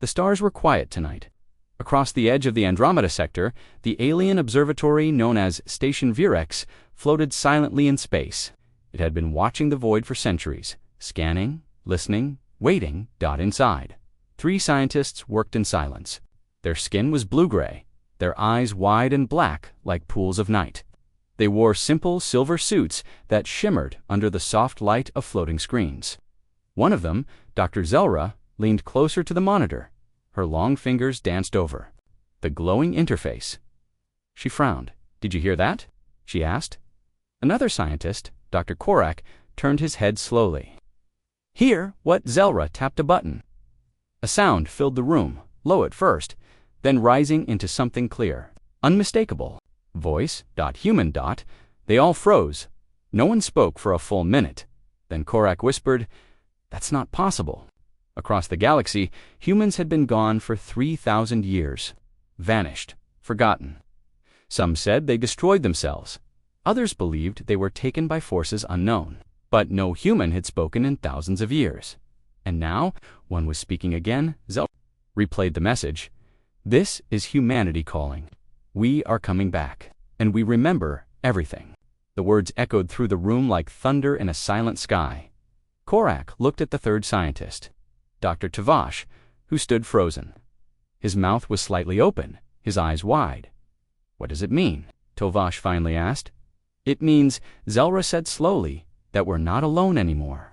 The stars were quiet tonight. Across the edge of the Andromeda sector, the alien observatory known as Station Virex floated silently in space. It had been watching the void for centuries, scanning, listening, waiting. Inside, 3 scientists worked in silence. Their skin was blue-gray, their eyes wide and black like pools of night. They wore simple silver suits that shimmered under the soft light of floating screens. One of them, Dr. Zelra, leaned closer to the monitor. Her long fingers danced over the glowing interface. She frowned. "Did you hear that?" she asked. Another scientist, Dr. Korak, turned his head slowly. "Hear what?" Zelra tapped a button. A sound filled the room, low at first, then rising into something clear, unmistakable. Voice, human. They all froze. No one spoke for a full minute. Then Korak whispered, "That's not possible." Across the galaxy, humans had been gone for 3,000 years. Vanished. Forgotten. Some said they destroyed themselves. Others believed they were taken by forces unknown. But no human had spoken in thousands of years. And now, one was speaking again. Zelra replayed the message. "This is humanity calling. We are coming back. And we remember everything." The words echoed through the room like thunder in a silent sky. Korak looked at the third scientist, Dr. Tavash, who stood frozen. His mouth was slightly open, his eyes wide. "What does it mean?" Tavash finally asked. "It means," Zelra said slowly, "that we're not alone anymore."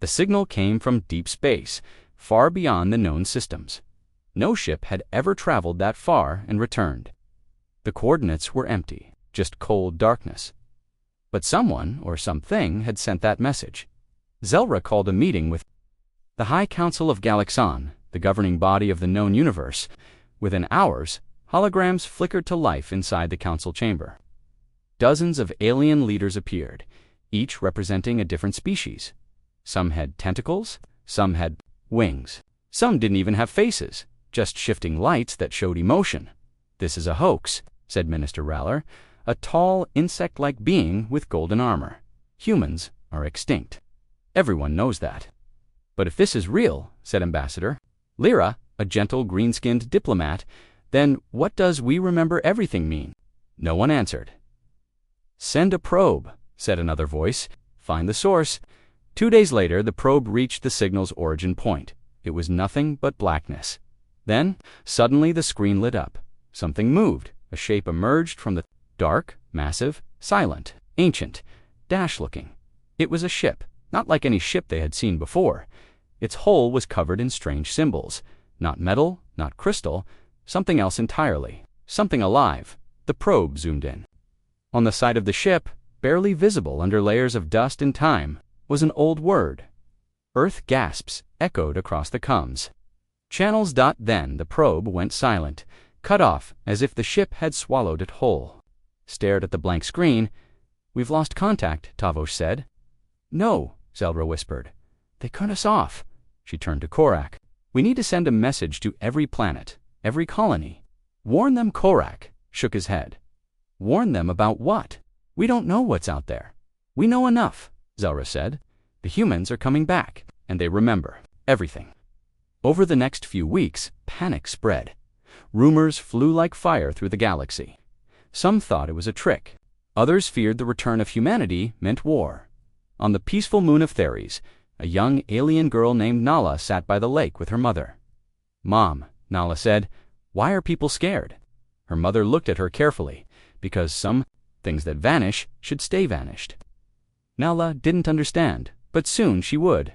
The signal came from deep space, far beyond the known systems. No ship had ever traveled that far and returned. The coordinates were empty, just cold darkness. But someone or something had sent that message. Zelra called a meeting with the High Council of Galaxon, the governing body of the known universe. Within hours, holograms flickered to life inside the council chamber. Dozens of alien leaders appeared, each representing a different species. Some had tentacles, some had wings. Some didn't even have faces, just shifting lights that showed emotion. "This is a hoax," said Minister Raller, a tall, insect-like being with golden armor. "Humans are extinct. Everyone knows that." "But if this is real," said Ambassador Lyra, a gentle, green-skinned diplomat, "then what does "we remember everything" mean?" No one answered. "Send a probe," said another voice. "Find the source." 2 days later, the probe reached the signal's origin point. It was nothing but blackness. Then, suddenly the screen lit up. Something moved. A shape emerged from the dark, massive, silent, ancient, Dash-looking. It was a ship, not like any ship they had seen before. Its hull was covered in strange symbols. Not metal, not crystal, something else entirely. Something alive. The probe zoomed in. On the side of the ship, barely visible under layers of dust and time, was an old word. Earth gasps echoed across the comms. Channels. Then the probe went silent, cut off as if the ship had swallowed it whole. Stared at the blank screen. "We've lost contact," Tavosh said. "No," Zelra whispered. "They cut us off." She turned to Korak. "We need to send a message to every planet, every colony. Warn them." Korak shook his head. "Warn them about what? We don't know what's out there." "We know enough," Zelra said. "The humans are coming back, and they remember everything." Over the next few weeks, panic spread. Rumors flew like fire through the galaxy. Some thought it was a trick. Others feared the return of humanity meant war. On the peaceful moon of Theres, a young alien girl named Nala sat by the lake with her mother. "Mom," Nala said, "why are people scared?" Her mother looked at her carefully, because some things that vanish should stay vanished. Nala didn't understand, but soon she would.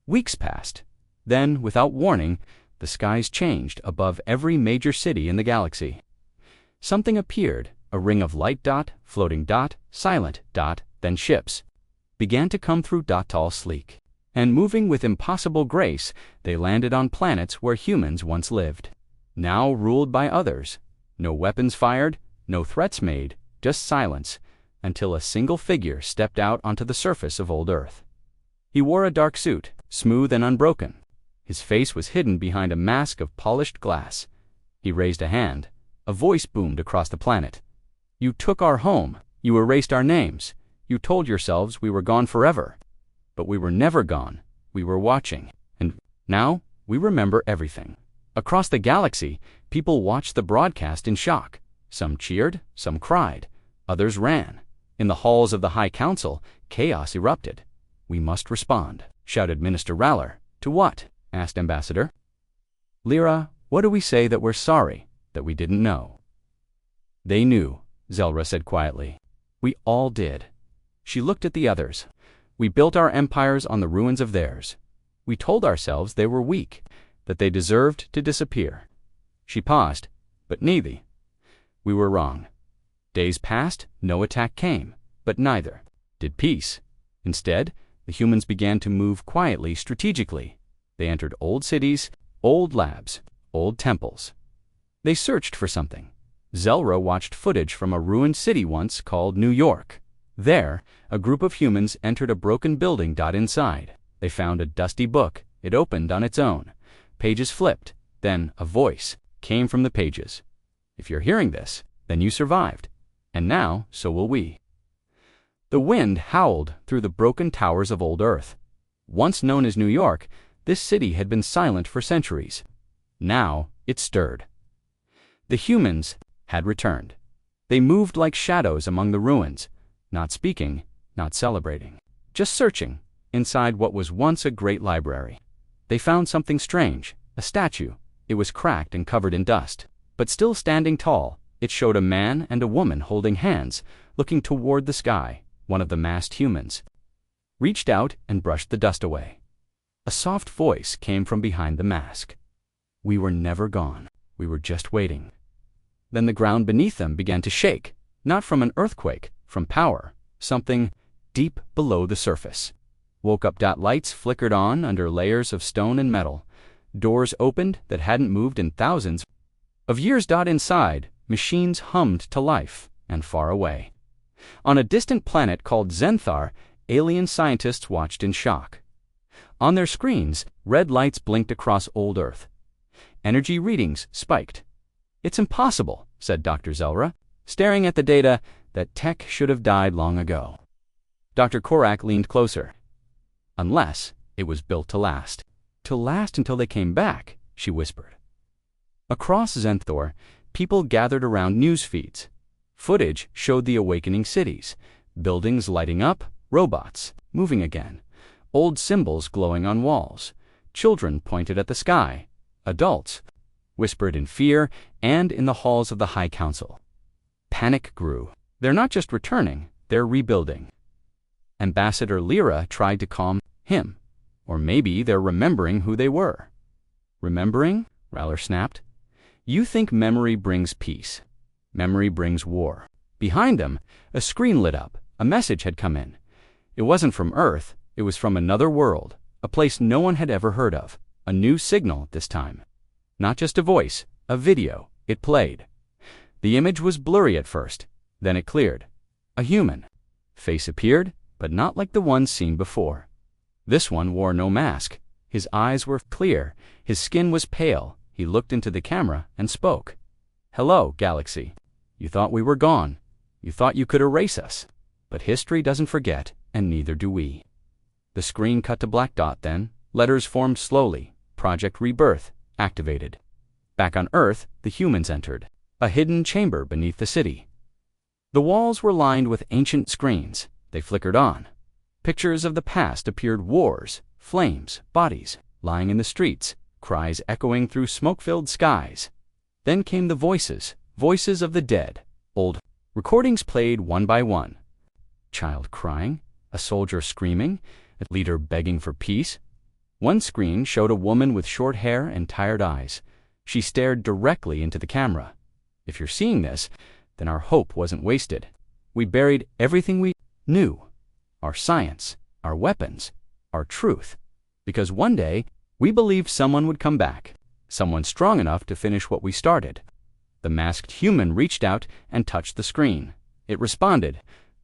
Weeks passed. Then, without warning, the skies changed above every major city in the galaxy. Something appeared, a ring of light. Floating. Silent. Then ships began to come through. Tall, sleek, and moving with impossible grace, they landed on planets where humans once lived, now ruled by others. No weapons fired, no threats made, just silence, until a single figure stepped out onto the surface of old Earth. He wore a dark suit, smooth and unbroken. His face was hidden behind a mask of polished glass. He raised a hand. A voice boomed across the planet. "You took our home. You erased our names. You told yourselves we were gone forever. But we were never gone. We were watching. And now we remember everything. Across the galaxy, people watched the broadcast in shock. Some cheered, some cried, others ran. In the halls of the High Council, chaos erupted. "We must respond," shouted Minister Raller. "To what?" asked Ambassador. "Lyra, what do we say that we're sorry, that we didn't know?" "They knew," Zelra said quietly. "We all did." She looked at the others. "We built our empires on the ruins of theirs. We told ourselves they were weak, that they deserved to disappear." She paused, but neither. "We were wrong. Days passed, no attack came, but neither did peace. Instead, the humans began to move quietly, strategically. They entered old cities, old labs, old temples. They searched for something. Zelra watched footage from a ruined city once called New York. There, a group of humans entered a broken building. Inside, they found a dusty book. It opened on its own. Pages flipped. Then a voice came from the pages. "If you're hearing this, then you survived. And now, so will we." The wind howled through the broken towers of old Earth. Once known as New York, this city had been silent for centuries. Now it stirred. The humans had returned. They moved like shadows among the ruins, not speaking, not celebrating, just searching inside what was once a great library. They found something strange, a statue. It was cracked and covered in dust, but still standing tall. It showed a man and a woman holding hands, looking toward the sky. One of the masked humans reached out and brushed the dust away. A soft voice came from behind the mask. "We were never gone. We were just waiting." Then the ground beneath them began to shake, not from an earthquake, from power, something deep below the surface. Woke up. Lights flickered on under layers of stone and metal. Doors opened that hadn't moved in thousands of years. Inside, machines hummed to life, and far away. On a distant planet called Zenthar, alien scientists watched in shock. On their screens, red lights blinked across old Earth. Energy readings spiked. "It's impossible," said Dr. Zelra, staring at the data. "That tech should have died long ago." Dr. Korak leaned closer. "Unless it was built to last. To last until they came back," she whispered. Across Zenthor, people gathered around news feeds. Footage showed the awakening cities, buildings lighting up, robots moving again, old symbols glowing on walls. Children pointed at the sky. Adults whispered in fear, and in the halls of the High Council, panic grew. "They're not just returning, they're rebuilding." Ambassador Lyra tried to calm him. "Or maybe they're remembering who they were." "Remembering?" Raller snapped. "You think memory brings peace. Memory brings war." Behind them, a screen lit up. A message had come in. It wasn't from Earth. It was from another world, a place no one had ever heard of. A new signal this time. Not just a voice, a video. It played. The image was blurry at first. Then it cleared. A human face appeared, but not like the ones seen before. This one wore no mask. His eyes were clear. His skin was pale. He looked into the camera and spoke. "Hello, Galaxy. You thought we were gone. You thought you could erase us. But history doesn't forget, and neither do we." The screen cut to black. Then, letters formed slowly. Project Rebirth activated. Back on Earth, the humans entered. A hidden chamber beneath the city. The walls were lined with ancient screens. They flickered on. Pictures of the past appeared: wars, flames, bodies lying in the streets, cries echoing through smoke-filled skies. Then came the voices, voices of the dead. Old recordings played one by one. Child crying, a soldier screaming, a leader begging for peace. One screen showed a woman with short hair and tired eyes. She stared directly into the camera. "If you're seeing this, then our hope wasn't wasted. We buried everything we knew. Our science, our weapons, our truth. Because one day, we believed someone would come back. Someone strong enough to finish what we started." The masked human reached out and touched the screen. It responded.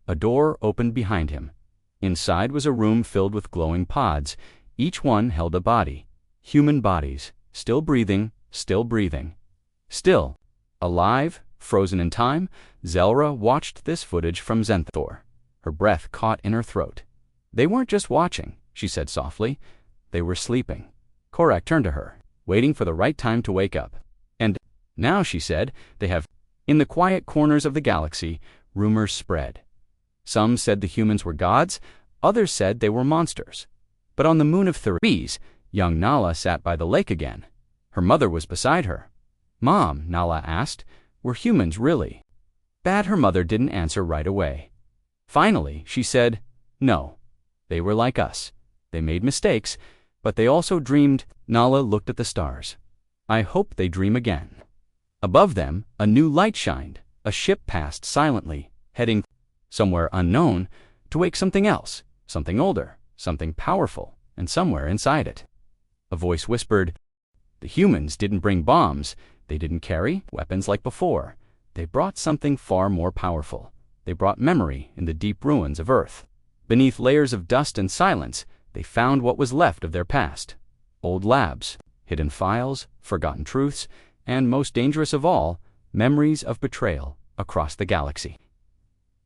A door opened behind him. Inside was a room filled with glowing pods. Each one held a body. Human bodies, still breathing, still breathing. Still, alive, frozen in time. Zelra watched this footage from Zenthor. Her breath caught in her throat. "They weren't just watching," she said softly. "They were sleeping." Korak turned to her. waiting for the right time to wake up. And now, she said, they have. In the quiet corners of the galaxy, rumors spread. Some said the humans were gods, others said they were monsters. But on the moon of Thebes, young Nala sat by the lake again. Her mother was beside her. "Mom," Nala asked, "were humans really bad?" Her mother didn't answer right away. Finally, she said, "No, they were like us. They made mistakes, but they also dreamed." Nala looked at the stars. "I hope they dream again." Above them, a new light shined. A ship passed silently, heading somewhere unknown to wake something else, something older, something powerful, and somewhere inside it. A voice whispered, "The humans didn't bring bombs. They didn't carry weapons like before. They brought something far more powerful. They brought memory in the deep ruins of Earth. Beneath layers of dust and silence, they found what was left of their past. Old labs, hidden files, forgotten truths, and most dangerous of all, memories of betrayal across the galaxy."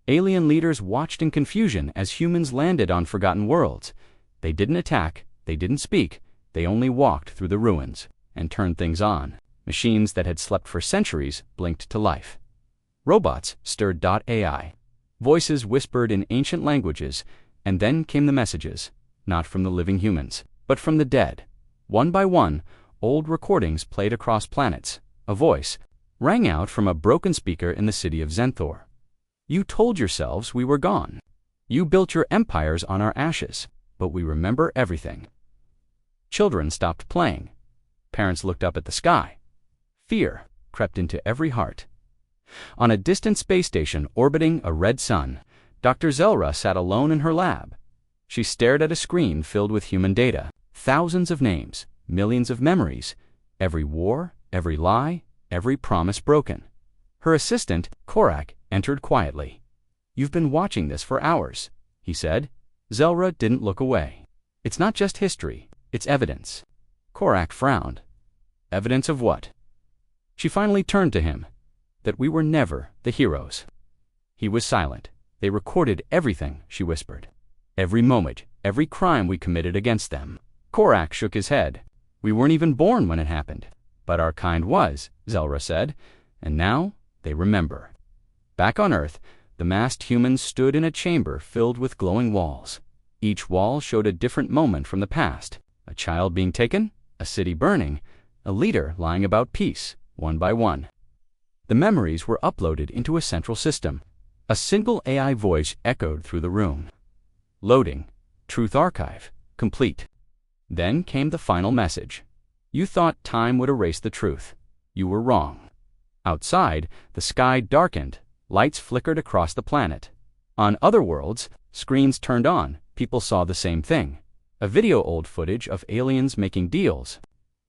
Alien leaders watched in confusion as humans landed on forgotten worlds. They didn't attack, they didn't speak, they only walked through the ruins and turned things on. Machines that had slept for centuries blinked to life. Robots stirred. AI. Voices whispered in ancient languages, and then came the messages, not from the living humans, but from the dead. One by one, old recordings played across planets. A voice rang out from a broken speaker in the city of Zenthor. "You told yourselves we were gone. You built your empires on our ashes, but we remember everything." Children stopped playing. Parents looked up at the sky. Fear crept into every heart. On a distant space station orbiting a red sun, Dr. Zelra sat alone in her lab. She stared at a screen filled with human data, thousands of names, millions of memories, every war, every lie, every promise broken. Her assistant, Korak, entered quietly. "You've been watching this for hours," he said. Zelra didn't look away. "It's not just history, it's evidence." Korak frowned. "Evidence of what?" She finally turned to him. "That we were never the heroes." He was silent. "They recorded everything," she whispered. "Every moment, every crime we committed against them." Korak shook his head. "We weren't even born when it happened." "But our kind was," Zelra said, "and now they remember." Back on Earth, the masked humans stood in a chamber filled with glowing walls. Each wall showed a different moment from the past. A child being taken, a city burning, a leader lying about peace, one by one. The memories were uploaded into a central system. A single AI voice echoed through the room. "Loading. Truth archive. Complete." Then came the final message. "You thought time would erase the truth. You were wrong." Outside, the sky darkened. Lights flickered across the planet. On other worlds, screens turned on. People saw the same thing. A video-old footage of aliens making deals,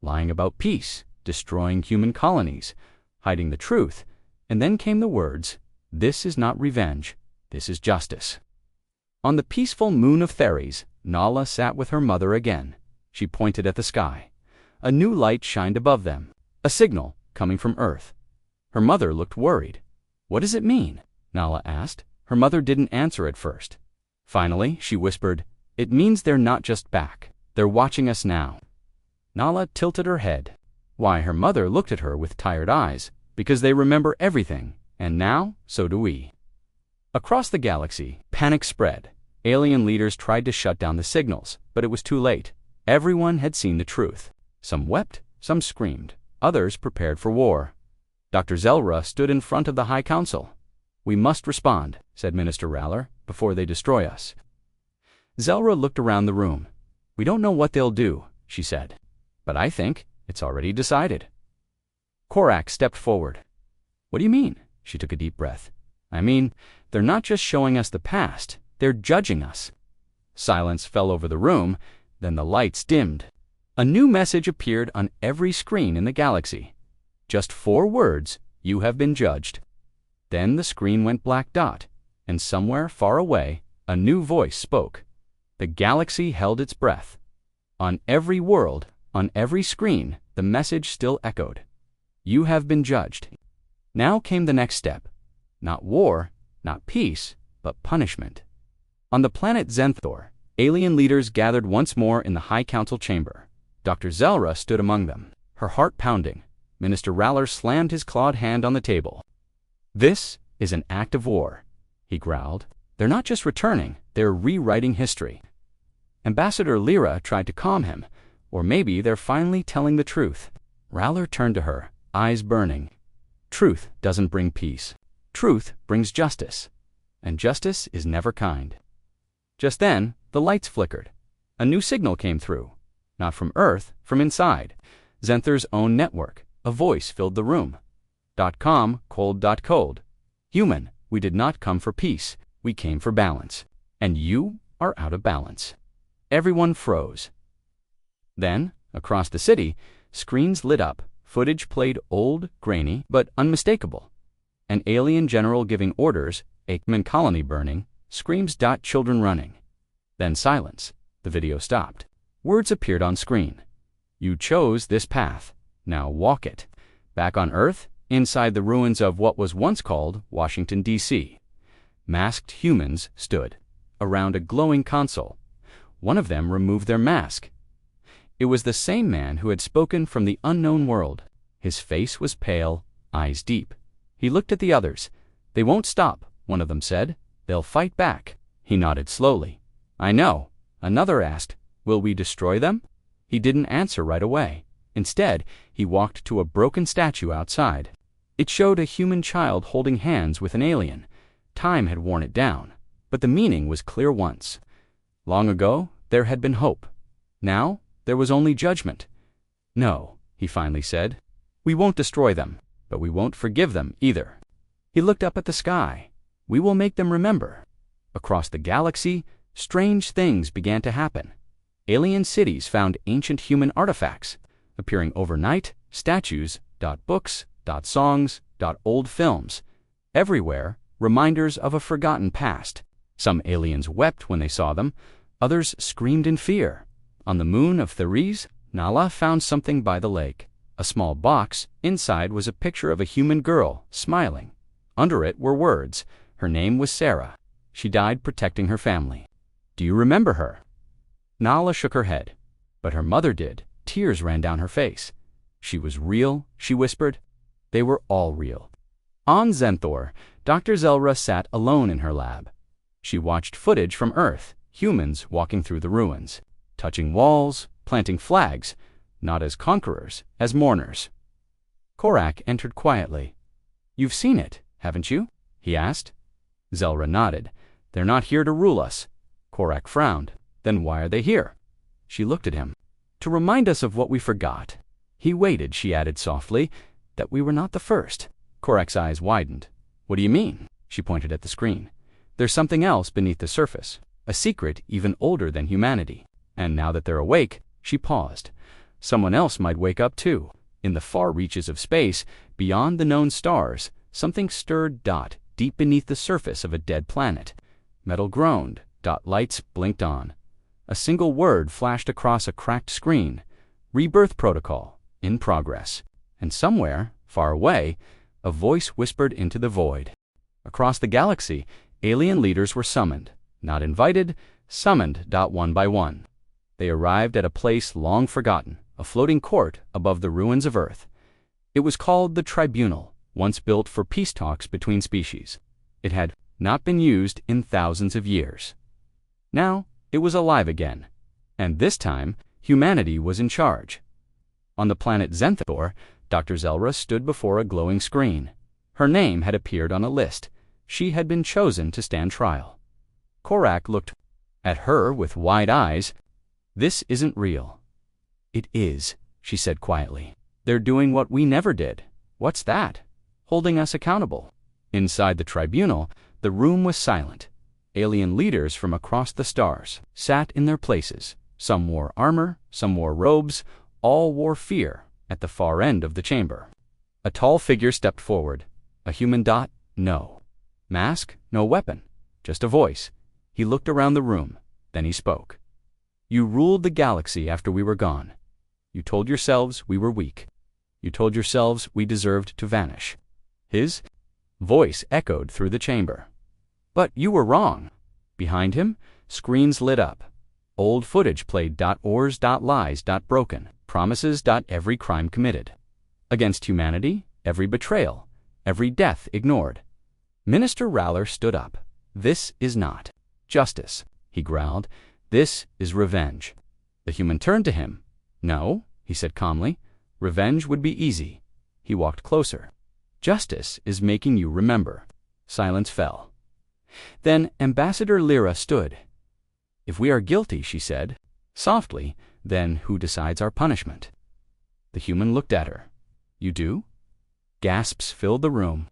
lying about peace, destroying human colonies, hiding the truth. And then came the words, "This is not revenge. This is justice." On the peaceful moon of Thebes, Nala sat with her mother again. She pointed at the sky. A new light shined above them. A signal coming from Earth. Her mother looked worried. "What does it mean?" Nala asked. Her mother didn't answer at first. Finally, she whispered, "It means they're not just back. They're watching us now." Nala tilted her head. Why, her mother looked at her with tired eyes. "Because they remember everything, and now, so do we." Across the galaxy, panic spread. Alien leaders tried to shut down the signals, but it was too late. Everyone had seen the truth. Some wept, some screamed, others prepared for war. Dr. Zelra stood in front of the High Council. "We must respond," said Minister Raller, "before they destroy us." Zelra looked around the room. "We don't know what they'll do," she said. "But I think it's already decided." Korak stepped forward. "What do you mean?" She took a deep breath. "I mean, they're not just showing us the past, they're judging us." Silence fell over the room, then the lights dimmed. A new message appeared on every screen in the galaxy. Just 4 words, "You have been judged." Then the screen went black dot, and somewhere far away, a new voice spoke. The galaxy held its breath. On every world, on every screen, the message still echoed. "You have been judged." Now came the next step. Not war, not peace, but punishment. On the planet Zenthor, alien leaders gathered once more in the High Council chamber. Dr. Zelra stood among them. Her heart pounding, Minister Raller slammed his clawed hand on the table. "This is an act of war," he growled. "They're not just returning, they're rewriting history." Ambassador Lyra tried to calm him, or maybe they're finally telling the truth. Raller turned to her, eyes burning. Truth doesn't bring peace. Truth brings justice. And justice is never kind. Just then, the lights flickered. A new signal came through. Not from Earth, from inside. Zenther's own network. A voice filled the room. .com, cold. Human, we did not come for peace. We came for balance. And you are out of balance. Everyone froze. Then, across the city, screens lit up. Footage played old, grainy, but unmistakable. An alien general giving orders, Aikman colony burning, screams. Children running. Then silence. The video stopped. Words appeared on screen. You chose this path. Now walk it. Back on Earth, inside the ruins of what was once called Washington, D.C., masked humans stood around a glowing console. One of them removed their mask. It was the same man who had spoken from the unknown world. His face was pale, eyes deep. He looked at the others. "They won't stop," one of them said. "They'll fight back." He nodded slowly. "I know." Another asked, "Will we destroy them?" He didn't answer right away. Instead, he walked to a broken statue outside. It showed a human child holding hands with an alien. Time had worn it down, but the meaning was clear once. Long ago, there had been hope. Now, there was only judgment. "No," he finally said. "We won't destroy them, but we won't forgive them either." He looked up at the sky. "We will make them remember." Across the galaxy, strange things began to happen. Alien cities found ancient human artifacts, appearing overnight, statues, books, songs, old films. Everywhere, reminders of a forgotten past. Some aliens wept when they saw them. Others screamed in fear. On the moon of Therese, Nala found something by the lake. A small box. Inside was a picture of a human girl, smiling. Under it were words. Her name was Sarah. She died protecting her family. "Do you remember her?" Nala shook her head. But her mother did. Tears ran down her face. "She was real," she whispered. They were all real. On Zenthor, Dr. Zelra sat alone in her lab. She watched footage from Earth, humans walking through the ruins, touching walls, planting flags, not as conquerors, as mourners. Korak entered quietly. "You've seen it, haven't you?" he asked. Zelra nodded. "They're not here to rule us." Korak frowned. "Then why are they here?" She looked at him. "To remind us of what we forgot." He waited, she added softly, "that we were not the first." Korak's eyes widened. "What do you mean?" She pointed at the screen. "There's something else beneath the surface, a secret even older than humanity. And now that they're awake," she paused. "Someone else might wake up too. In the far reaches of space, beyond the known stars, something stirred. Deep beneath the surface of a dead planet. Metal groaned. Lights blinked on. A single word flashed across a cracked screen. Rebirth protocol, in progress. And somewhere, far away, a voice whispered into the void. Across the galaxy, alien leaders were summoned. Not invited, summoned. One by one. They arrived at a place long forgotten, a floating court above the ruins of Earth. It was called the Tribunal, once built for peace talks between species. It had not been used in thousands of years. Now, it was alive again. And this time, humanity was in charge. On the planet Zenthor, Dr. Zelra stood before a glowing screen. Her name had appeared on a list. She had been chosen to stand trial. Korak looked at her with wide eyes. "This isn't real." "It is," she said quietly. "They're doing what we never did." "What's that?" "Holding us accountable." Inside the tribunal, the room was silent. Alien leaders from across the stars sat in their places. Some wore armor, some wore robes, all wore fear at the far end of the chamber. A tall figure stepped forward. A human. No. Mask, no weapon, just a voice. He looked around the room, then he spoke. "You ruled the galaxy after we were gone. You told yourselves we were weak. You told yourselves we deserved to vanish." His voice echoed through the chamber. "But you were wrong." Behind him, screens lit up. Old footage played. Ors. Lies. Broken. Promises. Every crime committed. Against humanity, every betrayal, every death ignored. Minister Raller stood up. This is not justice, he growled. This is revenge. The human turned to him. No, he said calmly. Revenge would be easy. He walked closer. Justice is making you remember. Silence fell. Then Ambassador Lyra stood. If we are guilty, she said, softly, then who decides our punishment? The human looked at her. You do? Gasps filled the room.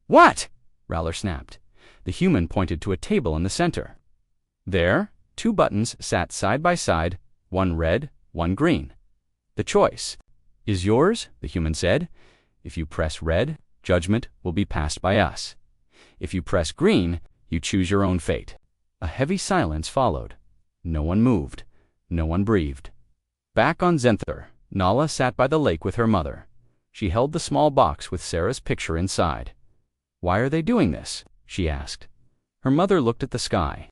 What? Raller snapped. The human pointed to a table in the center. There, 2 buttons sat side by side, one red, one green. The choice is yours, the human said. If you press red, judgment will be passed by us. If you press green, you choose your own fate. A heavy silence followed. No one moved. No one breathed. Back on Zenther, Nala sat by the lake with her mother. She held the small box with Sarah's picture inside. Why are they doing this? She asked. Her mother looked at the sky.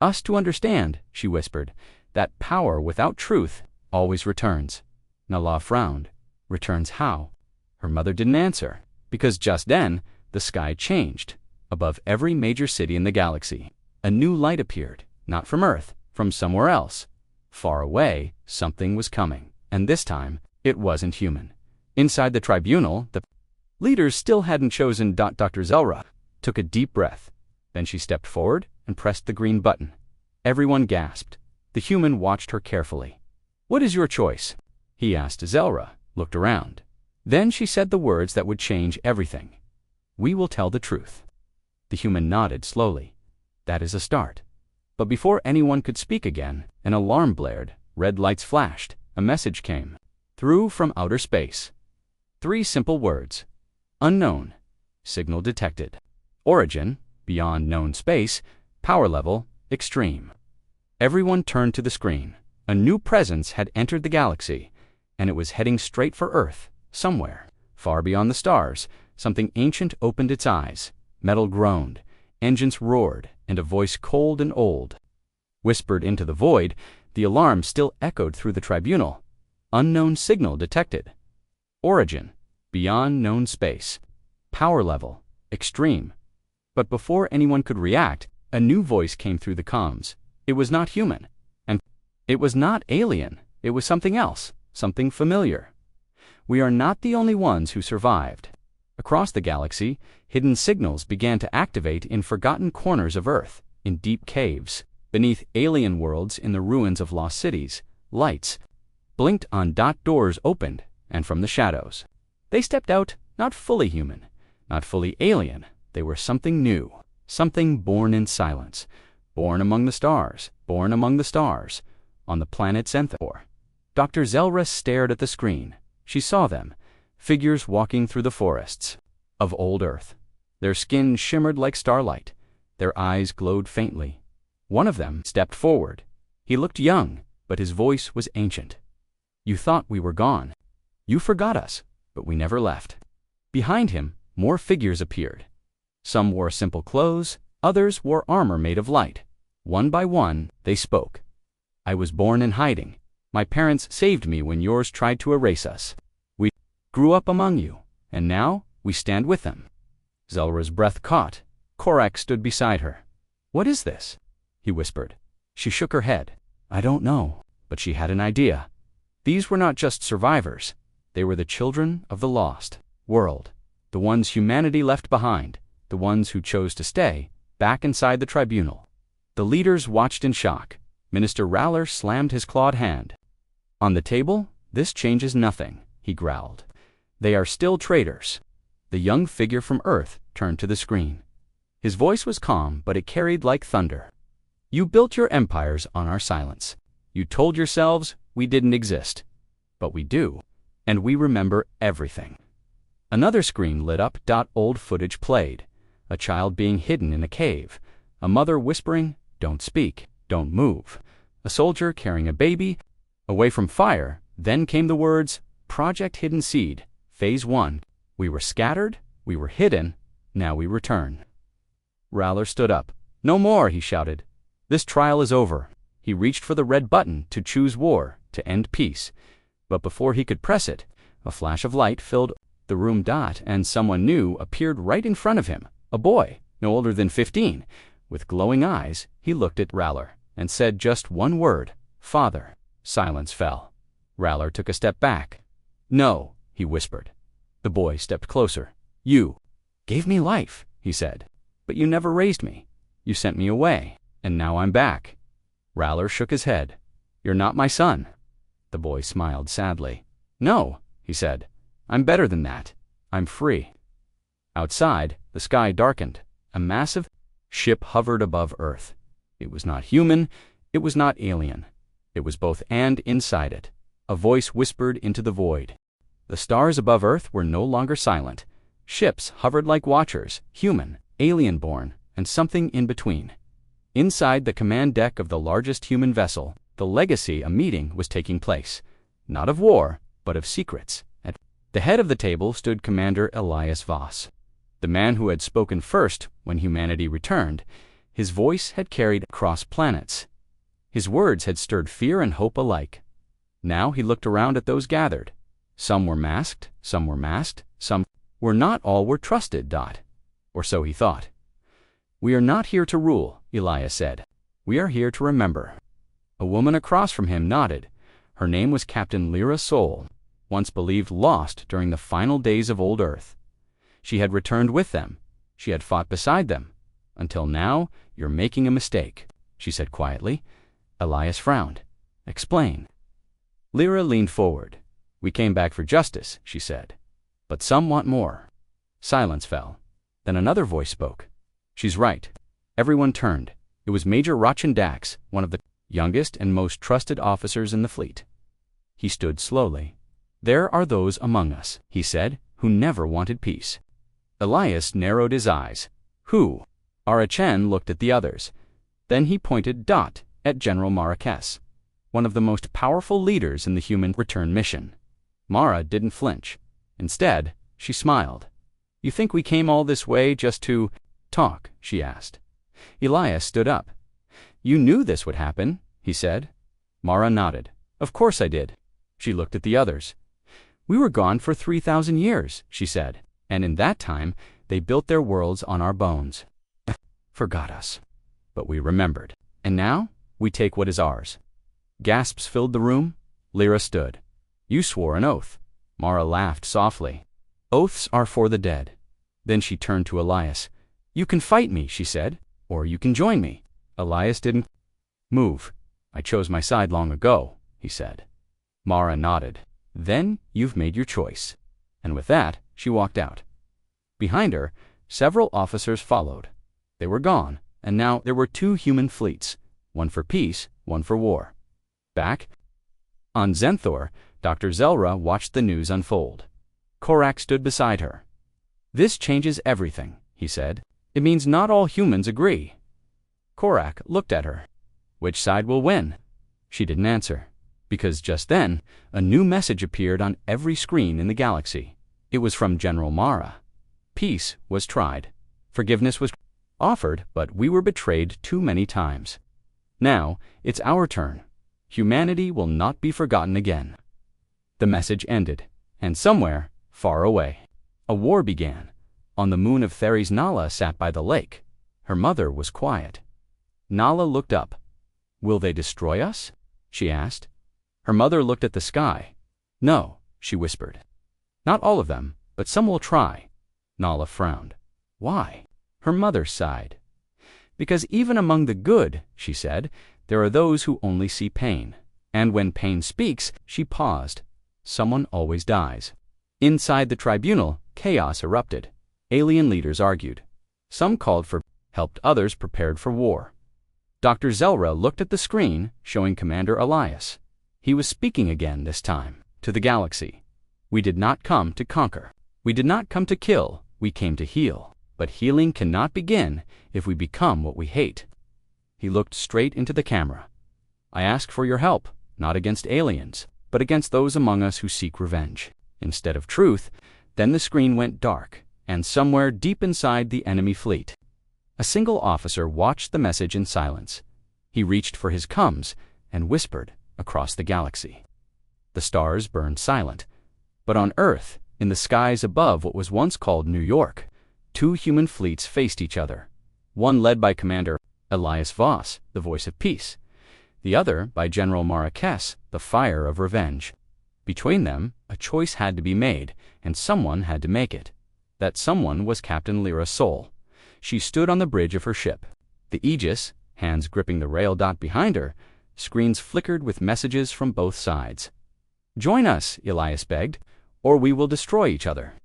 Us to understand, she whispered, that power without truth always returns. Nala frowned. Returns how? Her mother didn't answer, because just then the sky changed. Above every major city in the galaxy, a new light appeared, not from Earth, from somewhere else. Far away, something was coming, and this time, it wasn't human. Inside the tribunal, the leaders still hadn't chosen. Dr. Zelra took a deep breath. Then she stepped forward and pressed the green button. Everyone gasped. The human watched her carefully. What is your choice? He asked. Zelra looked around. Then she said the words that would change everything. We will tell the truth. The human nodded slowly. That is a start. But before anyone could speak again, an alarm blared, red lights flashed, a message came. Through from outer space. 3 simple words. Unknown. Signal detected. Origin, beyond known space. Power level, extreme. Everyone turned to the screen. A new presence had entered the galaxy, and it was heading straight for Earth, somewhere, far beyond the stars. Something ancient opened its eyes. Metal groaned, engines roared, and a voice cold and old whispered into the void. The alarm still echoed through the tribunal. Unknown signal detected. Origin, beyond known space. Power level, extreme. But before anyone could react, a new voice came through the comms. It was not human, and it was not alien. It was something else, something familiar. We are not the only ones who survived. Across the galaxy, hidden signals began to activate in forgotten corners of Earth, in deep caves, beneath alien worlds, in the ruins of lost cities. Lights blinked on. Doors opened, and from the shadows, they stepped out, not fully human, not fully alien. They were something new, something born in silence, born among the stars, born among the stars, on the planet Zenther. Dr. Zelra stared at the screen. She saw them. Figures walking through the forests of old Earth. Their skin shimmered like starlight. Their eyes glowed faintly. One of them stepped forward. He looked young, but his voice was ancient. You thought we were gone. You forgot us, but we never left. Behind him, more figures appeared. Some wore simple clothes, others wore armor made of light. One by one, they spoke. I was born in hiding. My parents saved me when yours tried to erase us. Grew up among you, and now we stand with them. Zelra's breath caught. Korak stood beside her. What is this? He whispered. She shook her head. I don't know, but she had an idea. These were not just survivors. They were the children of the lost world, the ones humanity left behind, the ones who chose to stay, back inside the tribunal. The leaders watched in shock. Minister Raller slammed his clawed hand. On the table, this changes nothing, he growled. They are still traitors. The young figure from Earth turned to the screen. His voice was calm, but it carried like thunder. You built your empires on our silence. You told yourselves we didn't exist. But we do, and we remember everything. Another screen lit up. Old footage played. A child being hidden in a cave. A mother whispering, don't speak, don't move. A soldier carrying a baby away from fire. Then came the words, Project Hidden Seed. Phase 1. We were scattered, we were hidden, now we return. Raller stood up. No more, he shouted. This trial is over. He reached for the red button to choose war, to end peace. But before he could press it, a flash of light filled the room, and someone new appeared right in front of him, a boy, no older than 15. With glowing eyes, he looked at Raller and said just one word, "Father." Silence fell. Raller took a step back. "No," he whispered. The boy stepped closer. "You gave me life," he said, "but you never raised me. You sent me away, and now I'm back." Raller shook his head. "You're not my son." The boy smiled sadly. "No," he said, "I'm better than that. I'm free." Outside, the sky darkened. A massive ship hovered above Earth. It was not human, it was not alien. It was both, and inside it, a voice whispered into the void. The stars above Earth were no longer silent. Ships hovered like watchers, human, alien-born, and something in between. Inside the command deck of the largest human vessel, the Legacy, a meeting was taking place. Not of war, but of secrets. At the head of the table stood Commander Elias Voss, the man who had spoken first when humanity returned. His voice had carried across planets. His words had stirred fear and hope alike. Now he looked around at those gathered. Some were masked, some were not. All were trusted. Or so he thought. "We are not here to rule," Elias said. "We are here to remember." A woman across from him nodded. Her name was Captain Lyra Sol, once believed lost during the final days of old Earth. She had returned with them. She had fought beside them. "Until now, you're making a mistake," she said quietly. Elias frowned. "Explain." Lyra leaned forward. "We came back for justice," she said. "But some want more." Silence fell. Then another voice spoke. "She's right." Everyone turned. It was Major Rachin Dax, one of the youngest and most trusted officers in the fleet. He stood slowly. "There are those among us," he said, "who never wanted peace." Elias narrowed his eyes. "Who?" Arachen looked at the others. Then he pointed at General Marrakes, one of the most powerful leaders in the human return mission. Mara didn't flinch. Instead, she smiled. "You think we came all this way just to talk?" she asked. Elias stood up. "You knew this would happen," he said. Mara nodded. "Of course I did." She looked at the others. "We were gone for 3,000 years, she said, "and in that time, they built their worlds on our bones. Forgot us. But we remembered. And now, we take what is ours." Gasps filled the room. Lyra stood. "You swore an oath." Mara laughed softly. "Oaths are for the dead." Then she turned to Elias. "You can fight me," she said, "or you can join me." Elias didn't move. "I chose my side long ago," he said. Mara nodded. "Then you've made your choice." And with that, she walked out. Behind her, several officers followed. They were gone, and now there were two human fleets, one for peace, one for war. Back on Zenthor, Dr. Zelra watched the news unfold. Korak stood beside her. "This changes everything," he said. "It means not all humans agree." Korak looked at her. "Which side will win?" She didn't answer, because just then, a new message appeared on every screen in the galaxy. It was from General Mara. Peace was tried. Forgiveness was offered, but we were betrayed too many times. Now, it's our turn. Humanity will not be forgotten again. The message ended, and somewhere, far away, a war began. On the moon of Theres, Nala sat by the lake. Her mother was quiet. Nala looked up. "Will they destroy us?" she asked. Her mother looked at the sky. "No," she whispered. "Not all of them, but some will try." Nala frowned. "Why?" Her mother sighed. "Because even among the good," she said, "there are those who only see pain. And when pain speaks," she paused, "someone always dies." Inside the tribunal, chaos erupted. Alien leaders argued. Some called for help, others prepared for war. Dr. Zelra looked at the screen, showing Commander Elias. He was speaking again this time, to the galaxy. "We did not come to conquer. We did not come to kill. We came to heal. But healing cannot begin if we become what we hate." He looked straight into the camera. "I ask for your help, not against aliens, but against those among us who seek revenge, instead of truth." Then the screen went dark, and somewhere deep inside the enemy fleet, a single officer watched the message in silence. He reached for his comms and whispered across the galaxy. The stars burned silent. But on Earth, in the skies above what was once called New York, two human fleets faced each other. One led by Commander Elias Voss, the voice of peace. The other by General Marquez, the fire of revenge. Between them, a choice had to be made, and someone had to make it. That someone was Captain Lyra Sol. She stood on the bridge of her ship. The Aegis, hands gripping the rail dot behind her, screens flickered with messages from both sides. "Join us," Elias begged, "or we will destroy each other."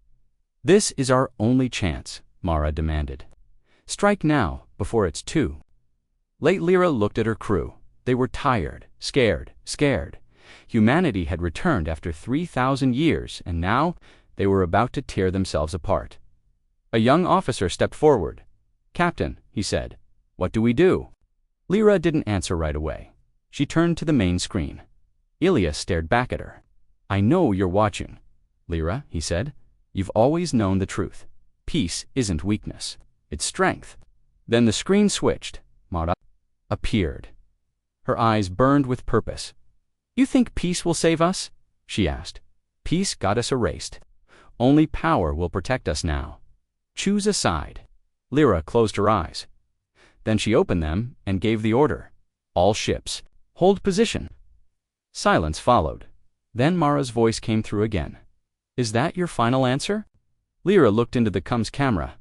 "This is our only chance," Mara demanded. "Strike now, before it's too." Late Lyra looked at her crew. They were tired, scared. Humanity had returned after 3,000 years, and now they were about to tear themselves apart. A young officer stepped forward. "Captain," he said, "what do we do?" Lyra didn't answer right away. She turned to the main screen. Elias stared back at her. "I know you're watching. Lyra," he said, "you've always known the truth. Peace isn't weakness. It's strength." Then the screen switched. Mara appeared. Her eyes burned with purpose. "You think peace will save us?" she asked. "Peace got us erased. Only power will protect us now. Choose a side." Lyra closed her eyes. Then she opened them and gave the order. "All ships, hold position." Silence followed. Then Mara's voice came through again. "Is that your final answer?" Lyra looked into the comms camera.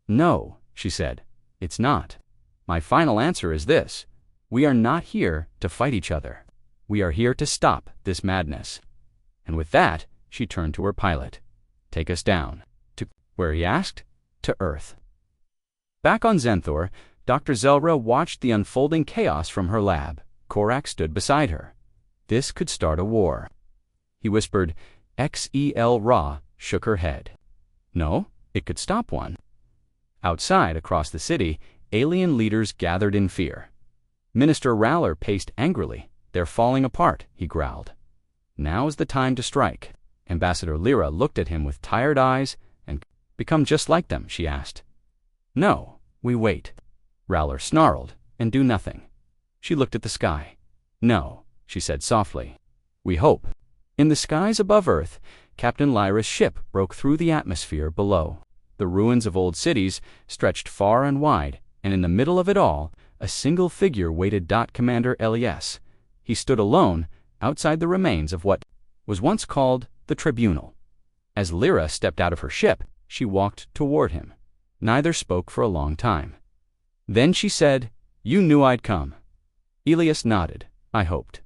"No," she said, "it's not. My final answer is this. We are not here to fight each other. We are here to stop this madness." And with that, she turned to her pilot. "Take us down." "To where?" he asked. "To Earth." Back on Zenthor, Dr. Zelra watched the unfolding chaos from her lab. Korak stood beside her. This could start a war. He whispered. XEL Ra shook her head. No, it could stop one. Outside, across the city, alien leaders gathered in fear. Minister Raller paced angrily. "They're falling apart," he growled. "Now's the time to strike." Ambassador Lyra looked at him with tired eyes. "And become just like them?" she asked. "No, we wait." Raller snarled, "and do nothing." She looked at the sky. "No," she said softly. "We hope." In the skies above Earth, Captain Lyra's ship broke through the atmosphere below. The ruins of old cities stretched far and wide, and in the middle of it all, a single figure waited. Commander Elias. He stood alone outside the remains of what was once called the Tribunal. As Lyra stepped out of her ship, she walked toward him. Neither spoke for a long time. Then she said, "You knew I'd come." Elias nodded. "I hoped."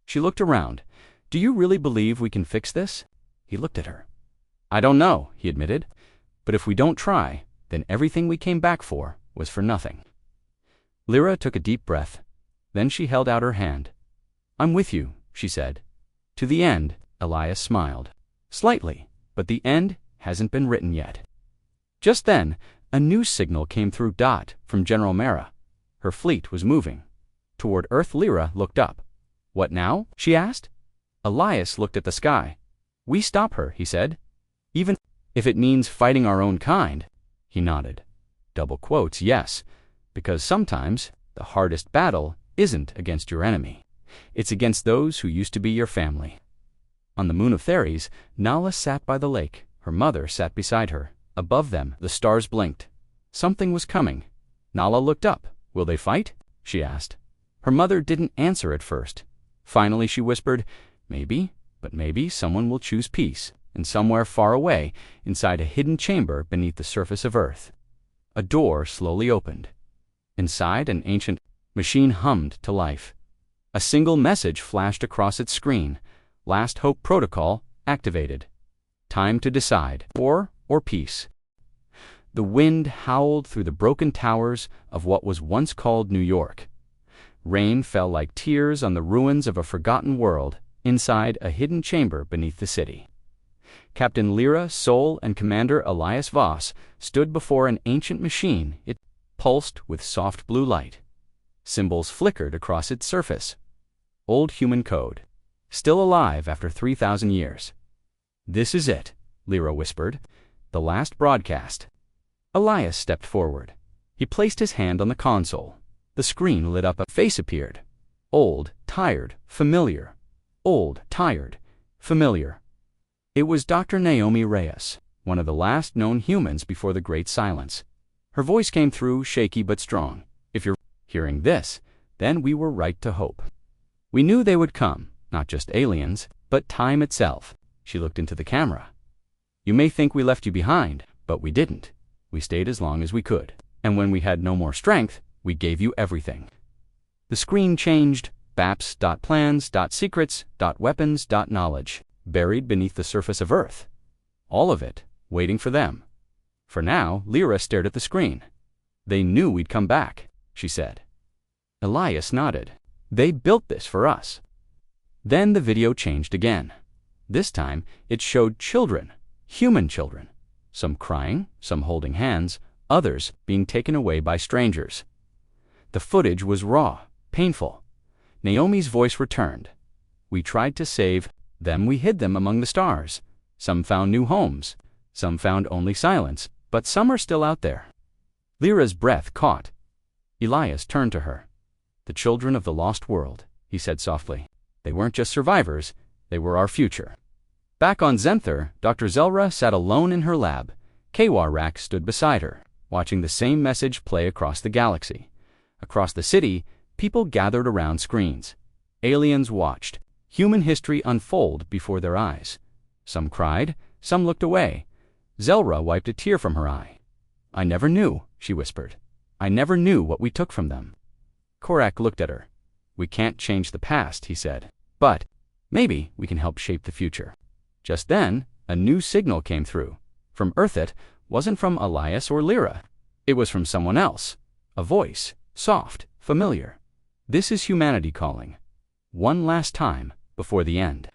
She looked around. "Do you really believe we can fix this?" He looked at her. "I don't know," he admitted. "But if we don't try, then everything we came back for was for nothing." Lyra took a deep breath. Then she held out her hand. "I'm with you," she said. "To the end," Elias smiled. "Slightly, but the end hasn't been written yet." Just then, a news signal came through. From General Mara. Her fleet was moving. Toward Earth. Lyra looked up. "What now?" she asked. Elias looked at the sky. "We stop her," he said. "Even if it means fighting our own kind." He nodded. Double quotes, yes, because sometimes the hardest battle isn't against your enemy. It's against those who used to be your family. On the moon of Theres, Nala sat by the lake. Her mother sat beside her. Above them, the stars blinked. Something was coming. Nala looked up. "Will they fight?" she asked. Her mother didn't answer at first. Finally she whispered, "Maybe, but maybe someone will choose peace, and somewhere far away, inside a hidden chamber beneath the surface of Earth." A door slowly opened. Inside, an ancient machine hummed to life. A single message flashed across its screen. Last Hope Protocol activated. Time to decide, war or peace. The wind howled through the broken towers of what was once called New York. Rain fell like tears on the ruins of a forgotten world inside a hidden chamber beneath the city. Captain Lyra Sol and Commander Elias Voss stood before an ancient machine. It pulsed with soft blue light. Symbols flickered across its surface. Old human code. Still alive after 3,000 years. "This is it," Lyra whispered. "The last broadcast." Elias stepped forward. He placed his hand on the console. The screen lit up. A face appeared. Old, tired, familiar. Old, tired. Familiar. It was Dr. Naomi Reyes, one of the last known humans before the Great Silence. Her voice came through, shaky but strong. If you're hearing this, then we were right to hope. We knew they would come, not just aliens, but time itself. She looked into the camera. You may think we left you behind, but we didn't. We stayed as long as we could. And when we had no more strength, we gave you everything. The screen changed. Baps.plans.secrets.weapons.knowledge, buried beneath the surface of Earth. All of it, waiting for them. For now, Lyra stared at the screen. They knew we'd come back, she said. Elias nodded. They built this for us. Then the video changed again. This time, it showed children, human children. Some crying, some holding hands, others being taken away by strangers. The footage was raw, painful. Naomi's voice returned. We tried to save them. We hid them among the stars. Some found new homes. Some found only silence, but some are still out there. Lyra's breath caught. Elias turned to her. The children of the lost world, he said softly. They weren't just survivors, they were our future. Back on Zenthor, Dr. Zelra sat alone in her lab. Kawarak stood beside her, watching the same message play across the galaxy. Across the city, people gathered around screens. Aliens watched, human history unfold before their eyes. Some cried, some looked away. Zelra wiped a tear from her eye. I never knew, she whispered. I never knew what we took from them. Korak looked at her. We can't change the past, he said. But maybe we can help shape the future. Just then, a new signal came through. From Earth. It wasn't from Elias or Lyra. It was from someone else. A voice, soft, familiar. This is humanity calling. One last time, before the end.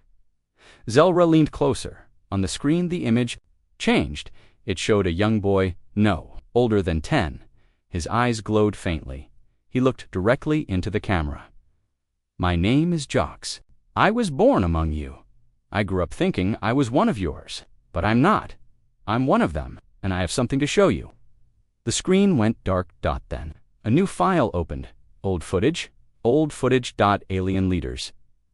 Zelra leaned closer. On the screen, the image changed. It showed a young boy, older than 10. His eyes glowed faintly. He looked directly into the camera. My name is Jox. I was born among you. I grew up thinking I was one of yours, but I'm not. I'm one of them, and I have something to show you. The screen went dark. Then a new file opened. Old footage. Alien leaders.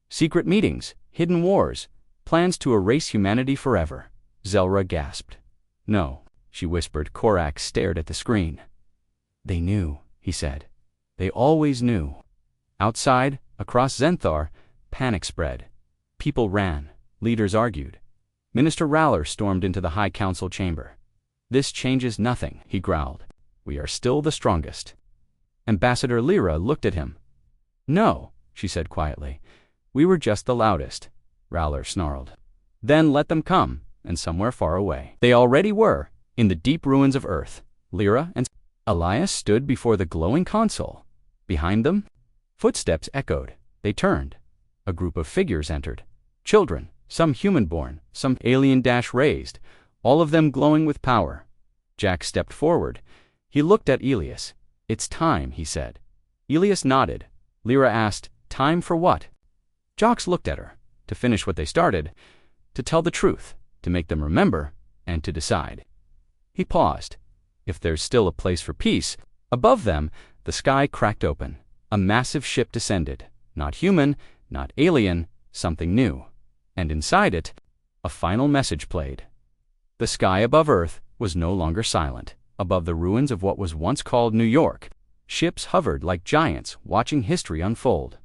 Secret meetings, hidden wars, plans to erase humanity forever. Zelra gasped. No, she whispered. Korak stared at the screen. They knew, he said. They always knew. Outside, across Zenthor, panic spread. People ran. Leaders argued. Minister Raller stormed into the High Council chamber. This changes nothing, he growled. We are still the strongest. Ambassador Lyra looked at him. No, she said quietly. We were just the loudest. Raller snarled. Then let them come, and somewhere far away. They already were, in the deep ruins of Earth. Lyra and Elias stood before the glowing console. Behind them, footsteps echoed. They turned. A group of figures entered. Children, some human-born, some alien-raised, all of them glowing with power. Jack stepped forward. He looked at Elias. It's time, he said. Elias nodded. Lyra asked, time for what? Jox looked at her. To finish what they started, to tell the truth, to make them remember, and to decide. He paused. If there's still a place for peace, above them, the sky cracked open. A massive ship descended. Not human, not alien, something new. And inside it, a final message played. The sky above Earth was no longer silent. Above the ruins of what was once called New York, ships hovered like giants watching history unfold.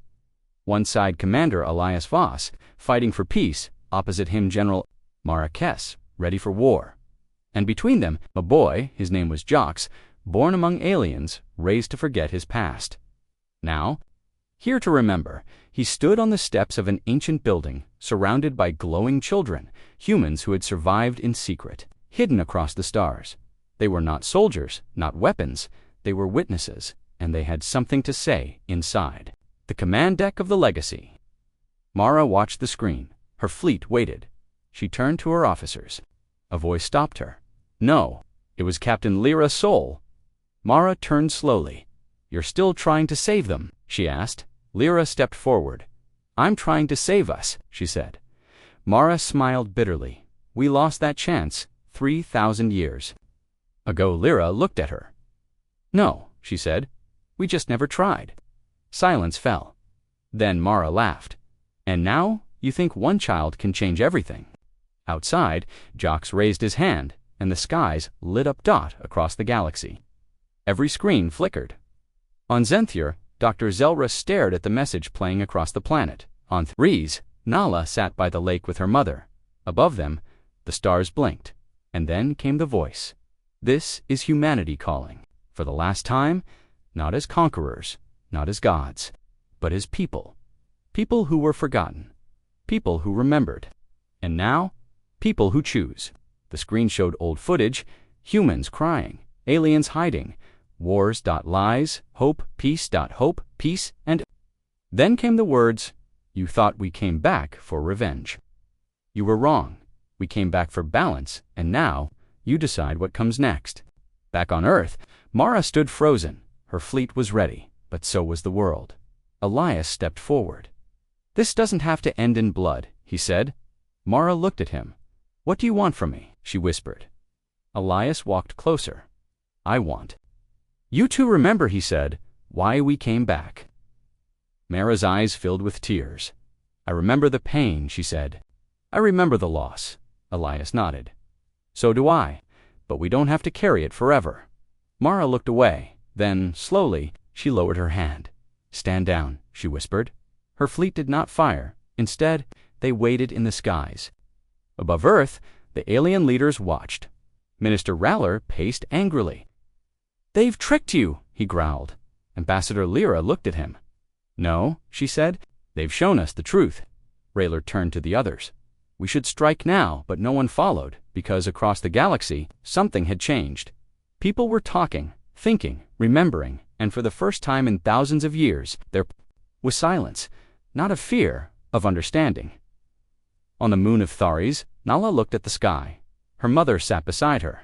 One side Commander Elias Voss, fighting for peace, opposite him General Marquez, ready for war. And between them, a boy, his name was Jox, born among aliens, raised to forget his past. Now, here to remember, he stood on the steps of an ancient building, surrounded by glowing children, humans who had survived in secret, hidden across the stars. They were not soldiers, not weapons, they were witnesses, and they had something to say inside. The command deck of the Legacy. Mara watched the screen. Her fleet waited. She turned to her officers. A voice stopped her. No, it was Captain Lyra Sol. Mara turned slowly. You're still trying to save them, she asked. Lyra stepped forward. I'm trying to save us, she said. Mara smiled bitterly. We lost that chance 3,000 years ago. Lyra looked at her. No, she said. We just never tried. Silence fell. Then Mara laughed. And now You think one child can change everything. Outside, Jocks raised his hand, and the skies lit up dot across the galaxy. Every screen flickered. On Zenthier, Dr. Zelra stared at the message playing across the planet. On Threes, Nala sat by the lake with her mother. Above them, the stars blinked, and then came the voice. This is humanity calling. For the last time, not as conquerors, not as gods, but as people. People who were forgotten. People who remembered. And now, people who choose. The screen showed old footage, humans crying, aliens hiding, wars.lies, hope, peace, and then came the words, "You thought we came back for revenge. You were wrong. We came back for balance, and now you decide what comes next." Back on Earth, Mara stood frozen. Her fleet was ready, but so was the world. Elias stepped forward. "This doesn't have to end in blood," he said. Mara looked at him. "What do you want from me?" she whispered. Elias walked closer. "I want." "You two remember," he said, "why we came back." Mara's eyes filled with tears. "I remember the pain," she said. "I remember the loss." Elias nodded. "So do I, but we don't have to carry it forever." Mara looked away. Then, slowly, she lowered her hand. "Stand down," she whispered. Her fleet did not fire. Instead, they waited in the skies. Above Earth, the alien leaders watched. Minister Raller paced angrily. "They've tricked you," he growled. Ambassador Lyra looked at him. "No," she said. "They've shown us the truth." Raller turned to the others. "We should strike now," but no one followed, because across the galaxy, something had changed. People were talking, thinking, remembering, and for the first time in thousands of years, there was silence, not of fear, of understanding. On the moon of Thares, Nala looked at the sky. Her mother sat beside her.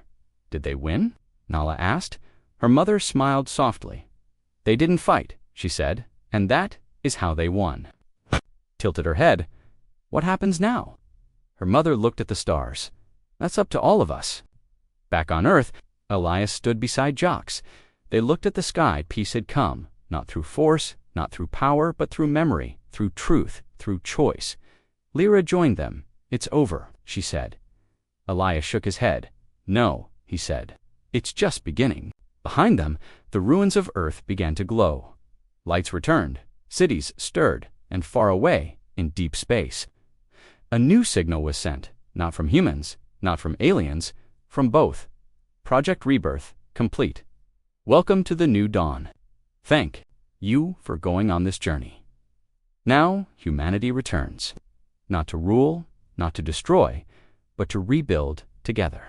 "Did they win?" Nala asked. Her mother smiled softly. "They didn't fight," she said, "and that is how they won." Tilted her head. "What happens now?" Her mother looked at the stars. "That's up to all of us." Back on Earth, Elias stood beside Jocks. They looked at the sky. Peace had come, not through force, not through power, but through memory, through truth, through choice. Lyra joined them. "It's over," she said. Elias shook his head. "No," he said. "It's just beginning." Behind them, the ruins of Earth began to glow. Lights returned, cities stirred, and far away, in deep space, a new signal was sent, not from humans, not from aliens, from both. Project Rebirth complete. Welcome to the new dawn. Thank you for going on this journey. Now humanity returns, not to rule, not to destroy, but to rebuild together.